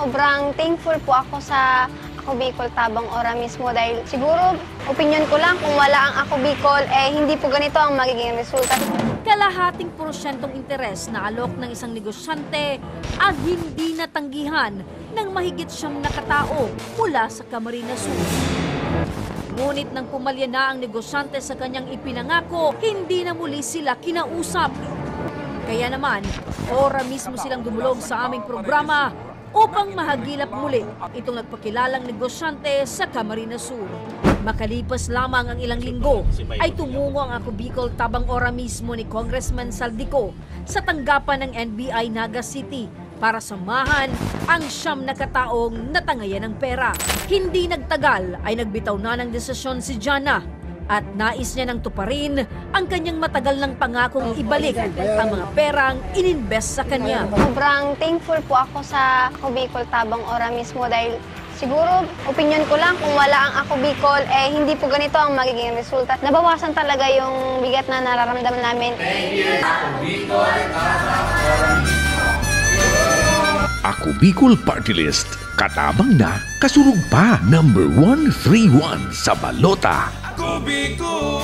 Sobrang thankful po ako sa Ako Bicol Tabang Ora mismo dahil siguro opinion ko lang kung wala ang Ako Bicol, hindi po ganito ang magiging resulta. Kalahating porsyentong interes na alok ng isang negosyante ang hindi natanggihan ng mahigit siyang nakatao mula sa Camarines Sur. Ngunit nang pumalya na ang negosyante sa kanyang ipinangako, hindi na muli sila kinausap. Kaya naman, ora mismo silang dumulog sa aming programa upang mahagilap muli itong nagpakilalang negosyante sa Camarines Sur. Makalipas lamang ang ilang linggo, ay tumungo ang Ako Bicol Tabang Ora mismo ni Congressman Saldico sa tanggapan ng NBI Naga City para samahan ang siyam na kataong natangayan ng pera. Hindi nagtagal ay nagbitaw na ng desisyon si Jana at nais niya nang tuparin ang kanyang matagal ng pangakong ibalik ang mga perang ininvest sa kanya. Sobrang thankful po ako sa Ako Bicol Tabang Ora mismo dahil siguro opinion ko lang kung wala ang Ako Bicol, hindi po ganito ang magiging resulta. Nabawasan talaga yung bigat na nararamdaman namin. Thank you, Ako Bicol Tabang Ora mismo. Ako Bicol Party List, katabang na, kasurug pa, #131 sa balota. Ako Bicol!